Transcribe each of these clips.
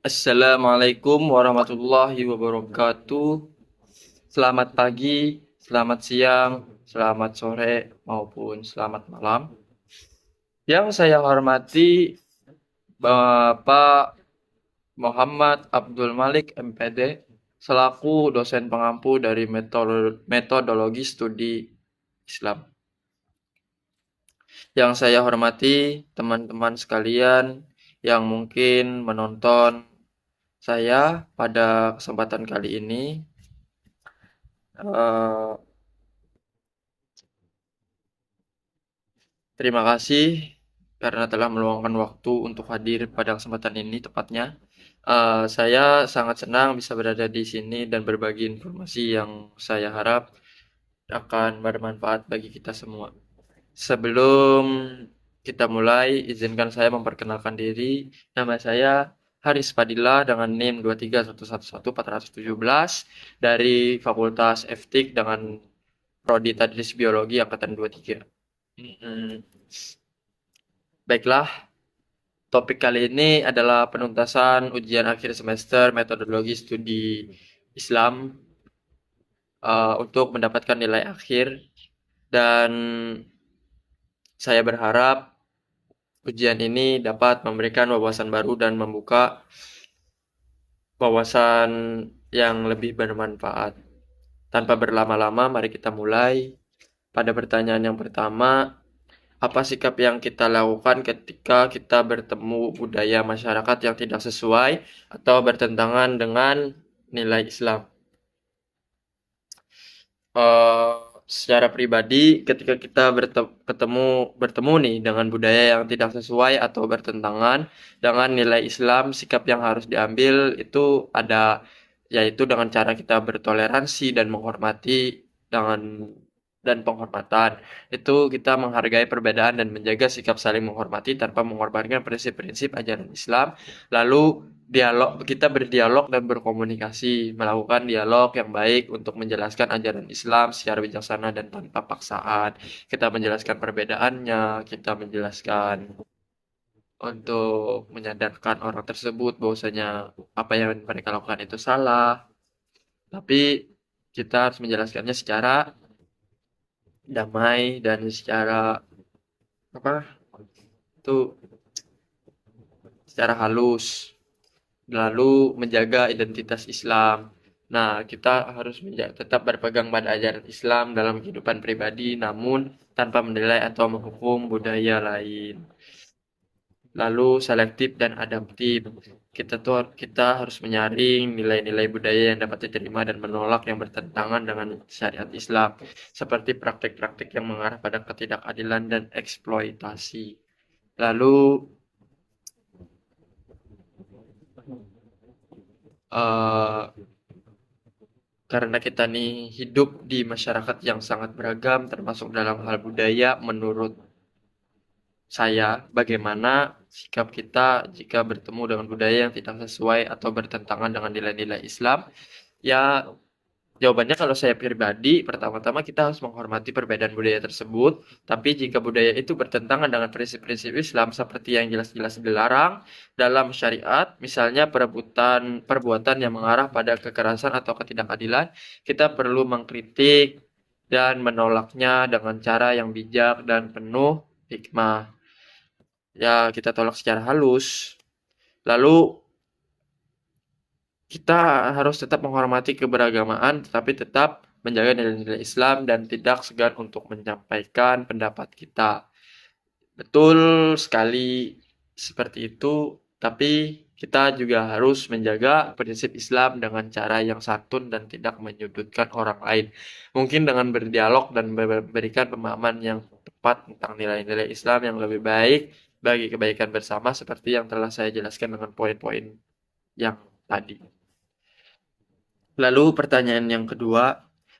Assalamualaikum warahmatullahi wabarakatuh. Selamat pagi, selamat siang, selamat sore, maupun selamat malam. Yang saya hormati Bapak Muhammad Abdul Malik MPD selaku dosen pengampu dari metodologi studi Islam. Yang saya hormati teman-teman sekalian yang mungkin menonton saya pada kesempatan kali ini. Terima kasih karena telah meluangkan waktu untuk hadir pada kesempatan ini tepatnya. Saya sangat senang bisa berada di sini dan berbagi informasi yang saya harap akan bermanfaat bagi kita semua. Sebelum kita mulai, izinkan saya memperkenalkan diri. Nama saya Haris Padilla dengan NIM 231111417 dari Fakultas FTIK dengan Prodi Tadris Biologi Angkatan 23. Baiklah, topik kali ini adalah penuntasan ujian akhir semester metodologi studi Islam untuk mendapatkan nilai akhir, dan saya berharap ujian ini dapat memberikan wawasan baru dan membuka wawasan yang lebih bermanfaat. Tanpa berlama-lama, mari kita mulai. Pada pertanyaan yang pertama, apa sikap yang kita lakukan ketika kita bertemu budaya masyarakat yang tidak sesuai atau bertentangan dengan nilai Islam? Secara pribadi, ketika kita bertemu nih dengan budaya yang tidak sesuai atau bertentangan dengan nilai Islam, sikap yang harus diambil itu ada, yaitu dengan cara kita bertoleransi dan menghormati dan penghormatan. Itu kita menghargai perbedaan dan menjaga sikap saling menghormati tanpa mengorbankan prinsip-prinsip ajaran Islam. Lalu kita berdialog dan berkomunikasi, melakukan dialog yang baik untuk menjelaskan ajaran Islam secara bijaksana dan tanpa paksaan. Kita menjelaskan perbedaannya, kita menjelaskan untuk menyadarkan orang tersebut bahwasanya apa yang mereka lakukan itu salah. Tapi kita harus menjelaskannya secara damai dan secara secara halus, lalu menjaga identitas Islam. Nah, kita harus tetap berpegang pada ajaran Islam dalam kehidupan pribadi, namun tanpa menilai atau menghukum budaya lain. Lalu selektif dan adaptif. Kita harus menyaring nilai-nilai budaya yang dapat diterima dan menolak yang bertentangan dengan syariat Islam, seperti praktik-praktik yang mengarah pada ketidakadilan dan eksploitasi. Lalu karena kita nih hidup di masyarakat yang sangat beragam, termasuk dalam hal budaya, menurut saya, bagaimana sikap kita jika bertemu dengan budaya yang tidak sesuai atau bertentangan dengan nilai-nilai Islam? Ya, jawabannya kalau saya pribadi, pertama-tama kita harus menghormati perbedaan budaya tersebut, tapi jika budaya itu bertentangan dengan prinsip-prinsip Islam seperti yang jelas-jelas dilarang dalam syariat, misalnya perbuatan yang mengarah pada kekerasan atau ketidakadilan, kita perlu mengkritik dan menolaknya dengan cara yang bijak dan penuh hikmah. Ya, kita tolak secara halus. Lalu kita harus tetap menghormati keberagamaan, tetapi tetap menjaga nilai-nilai Islam dan tidak segan untuk menyampaikan pendapat kita. Betul sekali seperti itu, tapi kita juga harus menjaga prinsip Islam dengan cara yang santun dan tidak menyudutkan orang lain. Mungkin dengan berdialog dan memberikan pemahaman yang tepat tentang nilai-nilai Islam yang lebih baik bagi kebaikan bersama, seperti yang telah saya jelaskan dengan poin-poin yang tadi. Lalu pertanyaan yang kedua,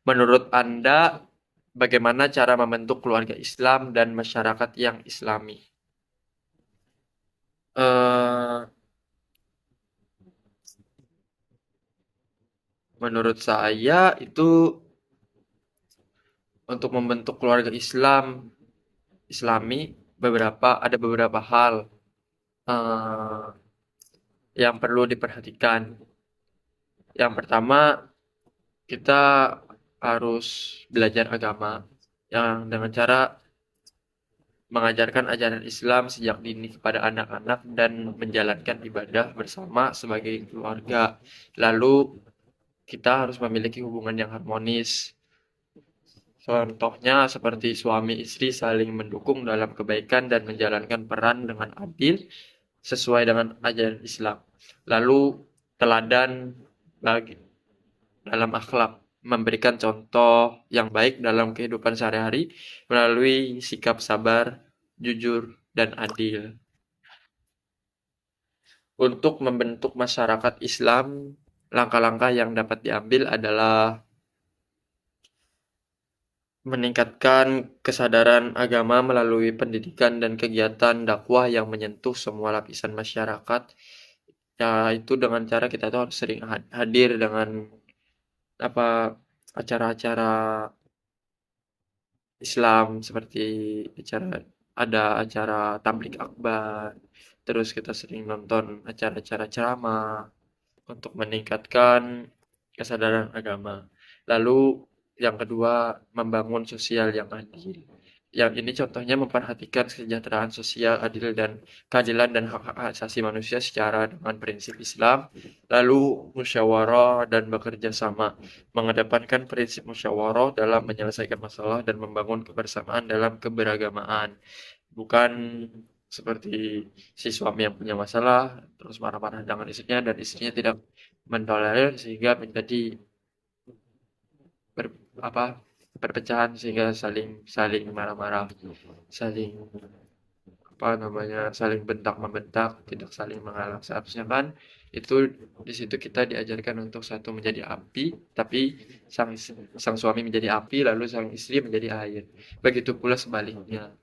menurut Anda bagaimana cara membentuk keluarga Islam dan masyarakat yang Islami? Menurut saya itu untuk membentuk keluarga Islami ada beberapa hal eh, yang perlu diperhatikan. Yang pertama, kita harus belajar agama yang dengan cara mengajarkan ajaran Islam sejak dini kepada anak-anak dan menjalankan ibadah bersama sebagai keluarga. Lalu kita harus memiliki hubungan yang harmonis. Contohnya seperti suami istri saling mendukung dalam kebaikan dan menjalankan peran dengan adil sesuai dengan ajaran Islam. Lalu teladan bagi dalam akhlak, memberikan contoh yang baik dalam kehidupan sehari-hari melalui sikap sabar, jujur, dan adil. Untuk membentuk masyarakat Islam, langkah-langkah yang dapat diambil adalah meningkatkan kesadaran agama melalui pendidikan dan kegiatan dakwah yang menyentuh semua lapisan masyarakat. Ya, itu dengan cara kita tuh harus sering hadir dengan apa acara-acara Islam seperti ada acara tablik akbar, terus kita sering nonton acara-acara ceramah untuk meningkatkan kesadaran agama. Lalu yang kedua, membangun sosial yang adil. Yang ini contohnya memperhatikan kesejahteraan sosial adil dan keadilan dan hak-hak asasi manusia secara dengan prinsip Islam. Lalu musyawarah dan bekerja sama, mengedepankan prinsip musyawarah dalam menyelesaikan masalah dan membangun kebersamaan dalam keberagamaan. Bukan seperti si suami yang punya masalah terus marah-marah dengan istrinya dan istrinya tidak mentolerir sehingga menjadi ber, apa perpecahan sehingga saling saling marah-marah, saling saling bentak membentak, tidak saling mengalah. Seharusnya kan itu di situ kita diajarkan untuk satu menjadi api, tapi sang sang suami menjadi api lalu sang istri menjadi air. Begitu pula sebaliknya.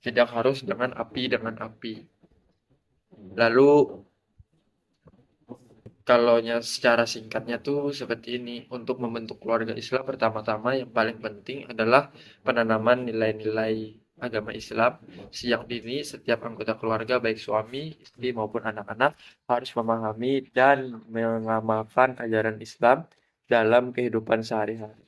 Tidak harus dengan api. Lalu kalau secara singkatnya tuh seperti ini, untuk membentuk keluarga Islam pertama-tama yang paling penting adalah penanaman nilai-nilai agama Islam. Sejak dini, setiap anggota keluarga, baik suami, istri maupun anak-anak, harus memahami dan mengamalkan ajaran Islam dalam kehidupan sehari-hari.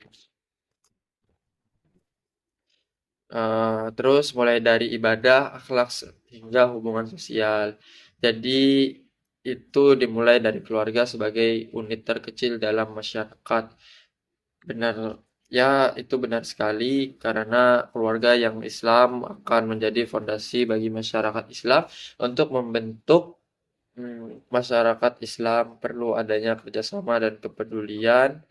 Terus mulai dari ibadah, akhlak, hingga hubungan sosial. Jadi itu dimulai dari keluarga sebagai unit terkecil dalam masyarakat. Benar, ya itu benar sekali karena keluarga yang Islam akan menjadi fondasi bagi masyarakat Islam. Untuk membentuk masyarakat Islam perlu adanya kerjasama dan kepedulian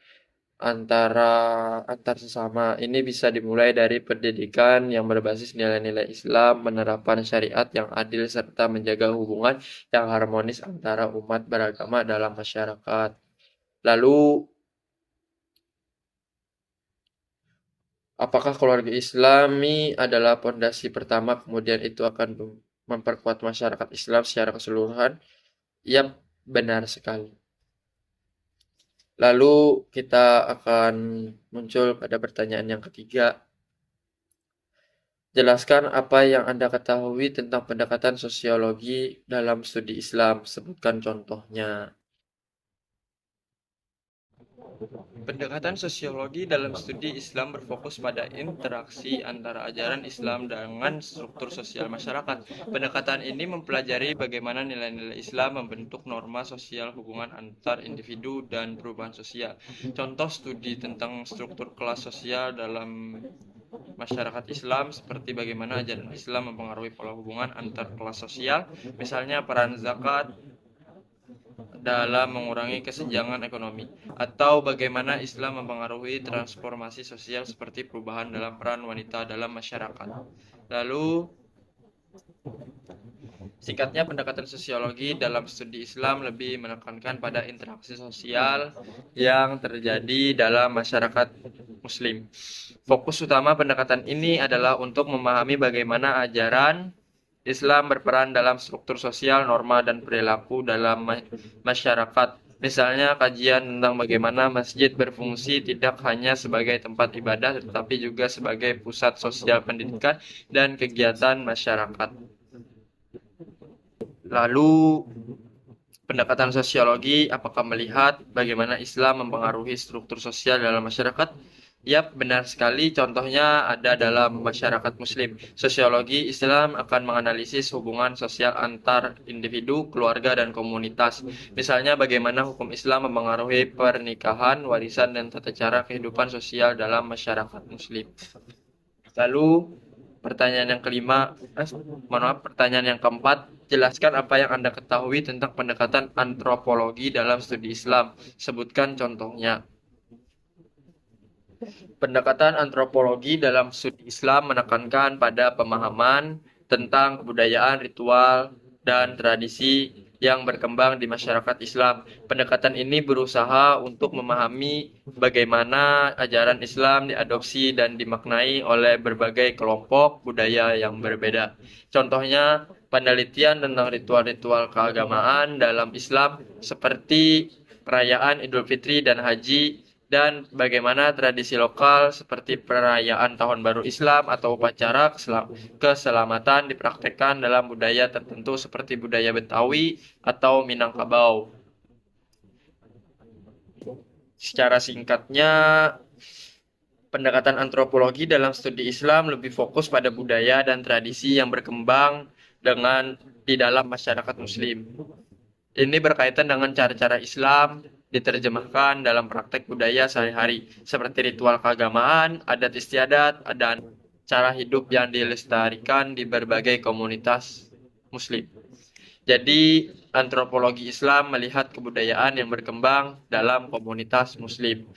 antara antar sesama. Ini bisa dimulai dari pendidikan yang berbasis nilai-nilai Islam, penerapan syariat yang adil, serta menjaga hubungan yang harmonis antara umat beragama dalam masyarakat. Lalu, apakah keluarga Islami adalah pondasi pertama, kemudian itu akan memperkuat masyarakat Islam secara keseluruhan? Ya, benar sekali. Lalu kita akan muncul pada pertanyaan yang ketiga. Jelaskan apa yang Anda ketahui tentang pendekatan sosiologi dalam studi Islam. Sebutkan contohnya. Pendekatan sosiologi dalam studi Islam berfokus pada interaksi antara ajaran Islam dengan struktur sosial masyarakat. Pendekatan ini mempelajari bagaimana nilai-nilai Islam membentuk norma sosial hubungan antar individu dan perubahan sosial. Contoh studi tentang struktur kelas sosial dalam masyarakat Islam seperti bagaimana ajaran Islam mempengaruhi pola hubungan antar kelas sosial, misalnya peran zakat dalam mengurangi kesenjangan ekonomi, atau bagaimana Islam mempengaruhi transformasi sosial seperti perubahan dalam peran wanita dalam masyarakat. Lalu, singkatnya, pendekatan sosiologi dalam studi Islam lebih menekankan pada interaksi sosial yang terjadi dalam masyarakat Muslim. Fokus utama pendekatan ini adalah untuk memahami bagaimana ajaran Islam berperan dalam struktur sosial, norma, dan perilaku dalam masyarakat. Misalnya kajian tentang bagaimana masjid berfungsi tidak hanya sebagai tempat ibadah, tetapi juga sebagai pusat sosial pendidikan dan kegiatan masyarakat. Lalu pendekatan sosiologi, apakah melihat bagaimana Islam mempengaruhi struktur sosial dalam masyarakat? Yap, benar sekali. Contohnya ada dalam masyarakat Muslim. Sosiologi Islam akan menganalisis hubungan sosial antar individu, keluarga, dan komunitas. Misalnya bagaimana hukum Islam mempengaruhi pernikahan, warisan, dan tata cara kehidupan sosial dalam masyarakat Muslim. Lalu pertanyaan yang kelima, mohon maaf, pertanyaan yang keempat, jelaskan apa yang Anda ketahui tentang pendekatan antropologi dalam studi Islam. Sebutkan contohnya. Pendekatan antropologi dalam studi Islam menekankan pada pemahaman tentang kebudayaan, ritual, dan tradisi yang berkembang di masyarakat Islam. Pendekatan ini berusaha untuk memahami bagaimana ajaran Islam diadopsi dan dimaknai oleh berbagai kelompok budaya yang berbeda. Contohnya, penelitian tentang ritual-ritual keagamaan dalam Islam seperti perayaan Idul Fitri dan Haji, dan bagaimana tradisi lokal seperti perayaan Tahun Baru Islam atau upacara keselamatan dipraktekkan dalam budaya tertentu seperti budaya Betawi atau Minangkabau. Secara singkatnya, pendekatan antropologi dalam studi Islam lebih fokus pada budaya dan tradisi yang berkembang di dalam masyarakat Muslim. Ini berkaitan dengan cara-cara Islam diterjemahkan dalam praktek budaya sehari-hari, seperti ritual keagamaan, adat istiadat, dan cara hidup yang dilestarikan di berbagai komunitas Muslim. Jadi, antropologi Islam melihat kebudayaan yang berkembang dalam komunitas Muslim.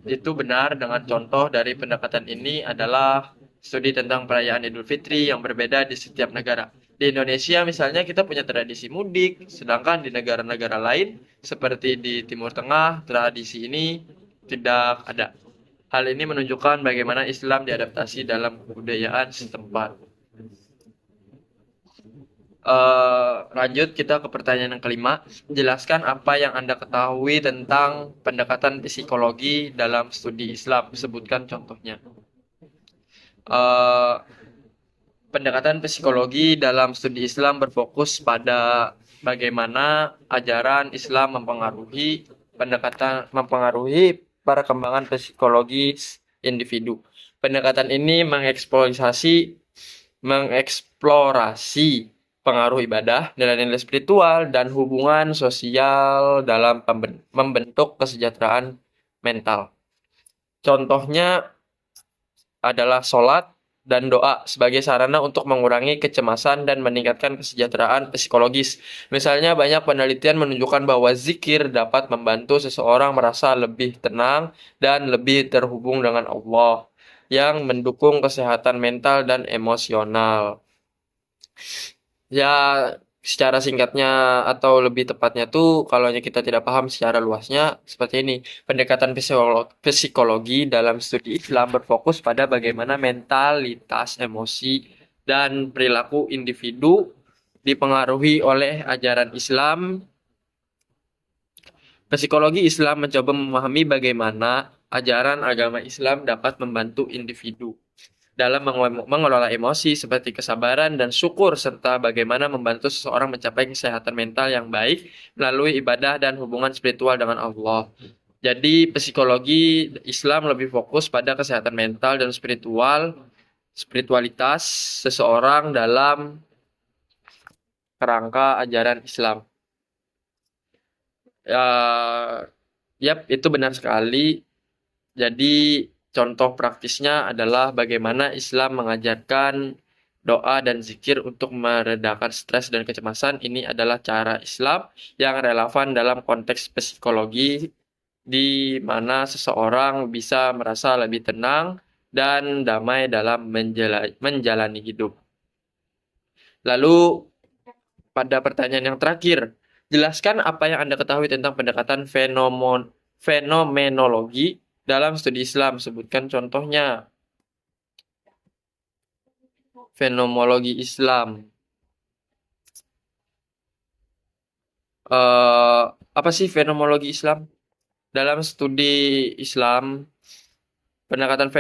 Itu benar, dengan contoh dari pendekatan ini adalah studi tentang perayaan Idul Fitri yang berbeda di setiap negara. Di Indonesia misalnya kita punya tradisi mudik, sedangkan di negara-negara lain seperti di Timur Tengah, tradisi ini tidak ada. Hal ini menunjukkan bagaimana Islam diadaptasi dalam kebudayaan setempat. Lanjut kita ke pertanyaan yang kelima. Jelaskan apa yang Anda ketahui tentang pendekatan psikologi dalam studi Islam. Sebutkan contohnya. Pendekatan psikologi dalam studi Islam berfokus pada bagaimana ajaran Islam mempengaruhi perkembangan psikologis individu. Pendekatan ini mengeksplorasi pengaruh ibadah, nilai-nilai spiritual, dan hubungan sosial dalam membentuk kesejahteraan mental. Contohnya adalah sholat dan doa sebagai sarana untuk mengurangi kecemasan dan meningkatkan kesejahteraan psikologis. Misalnya, banyak penelitian menunjukkan bahwa zikir dapat membantu seseorang merasa lebih tenang dan lebih terhubung dengan Allah, yang mendukung kesehatan mental dan emosional. Ya, secara singkatnya atau lebih tepatnya tuh, kalau kita tidak paham secara luasnya, seperti ini. Pendekatan psikologi dalam studi Islam berfokus pada bagaimana mentalitas, emosi, dan perilaku individu dipengaruhi oleh ajaran Islam. Psikologi Islam mencoba memahami bagaimana ajaran agama Islam dapat membantu individu dalam mengelola emosi seperti kesabaran dan syukur, serta bagaimana membantu seseorang mencapai kesehatan mental yang baik melalui ibadah dan hubungan spiritual dengan Allah. Jadi psikologi Islam lebih fokus pada kesehatan mental dan spiritualitas seseorang dalam kerangka ajaran Islam. Yap, itu benar sekali. Jadi contoh praktisnya adalah bagaimana Islam mengajarkan doa dan zikir untuk meredakan stres dan kecemasan. Ini adalah cara Islam yang relevan dalam konteks psikologi, di mana seseorang bisa merasa lebih tenang dan damai dalam menjalani hidup. Lalu, pada pertanyaan yang terakhir, jelaskan apa yang Anda ketahui tentang pendekatan fenomenologi dalam studi Islam. Sebutkan contohnya. Fenomenologi Islam. Apa sih fenomenologi Islam? Dalam studi Islam, pendekatan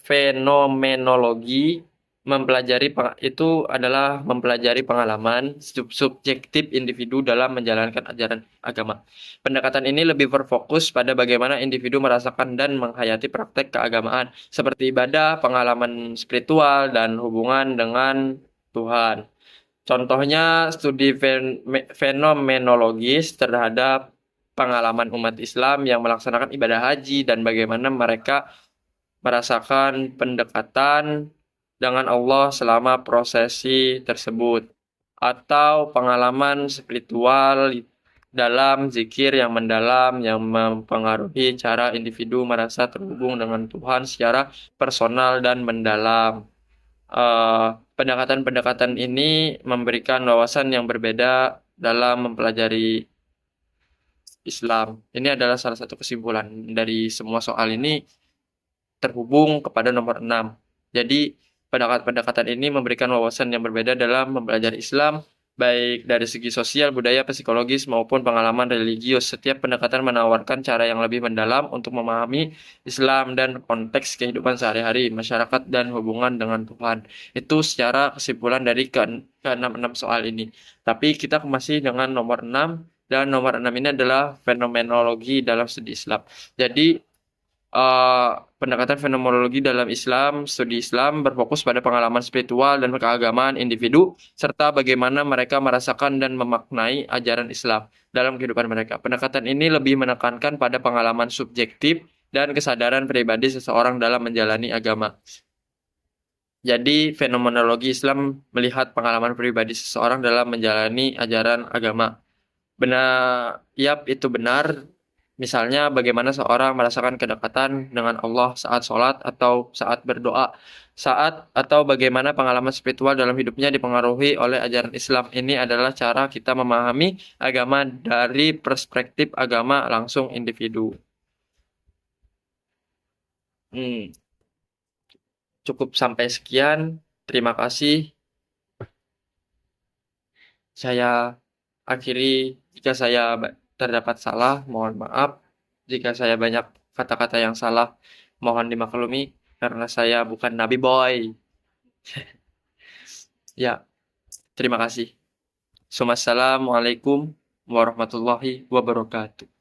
fenomenologi itu adalah mempelajari pengalaman subjektif individu dalam menjalankan ajaran agama. Pendekatan ini lebih berfokus pada bagaimana individu merasakan dan menghayati praktek keagamaan, seperti ibadah, pengalaman spiritual, dan hubungan dengan Tuhan. Contohnya studi fenomenologis terhadap pengalaman umat Islam yang melaksanakan ibadah haji dan bagaimana mereka merasakan pendekatan dengan Allah selama prosesi tersebut, atau pengalaman spiritual dalam zikir yang mendalam yang mempengaruhi cara individu merasa terhubung dengan Tuhan secara personal dan mendalam. Eh, Pendekatan-pendekatan ini memberikan wawasan yang berbeda dalam mempelajari Islam. Ini adalah salah satu kesimpulan dari semua soal ini terhubung kepada nomor 6. Jadi, pendekatan-pendekatan ini memberikan wawasan yang berbeda dalam mempelajari Islam, baik dari segi sosial, budaya, psikologis, maupun pengalaman religius. Setiap pendekatan menawarkan cara yang lebih mendalam untuk memahami Islam dan konteks kehidupan sehari-hari, masyarakat, dan hubungan dengan Tuhan. Itu secara kesimpulan dari ke-6 soal ini. Tapi kita masih dengan nomor 6, dan nomor 6 ini adalah fenomenologi dalam studi Islam. Jadi, eh, pendekatan fenomenologi dalam Islam, studi Islam berfokus pada pengalaman spiritual dan keagamaan individu, serta bagaimana mereka merasakan dan memaknai ajaran Islam dalam kehidupan mereka. Pendekatan ini lebih menekankan pada pengalaman subjektif dan kesadaran pribadi seseorang dalam menjalani agama. Jadi, fenomenologi Islam melihat pengalaman pribadi seseorang dalam menjalani ajaran agama. Benar, yap, itu benar. Misalnya bagaimana seorang merasakan kedekatan dengan Allah saat sholat atau saat berdoa, atau bagaimana pengalaman spiritual dalam hidupnya dipengaruhi oleh ajaran Islam. Ini adalah cara kita memahami agama dari perspektif agama langsung individu. Hmm, Cukup sampai sekian. Terima kasih. Saya akhiri jika saya terdapat salah, mohon maaf. Jika saya banyak kata-kata yang salah, mohon dimaklumi karena saya bukan Nabi Boy. Ya, terima kasih. Assalamualaikum warahmatullahi wabarakatuh.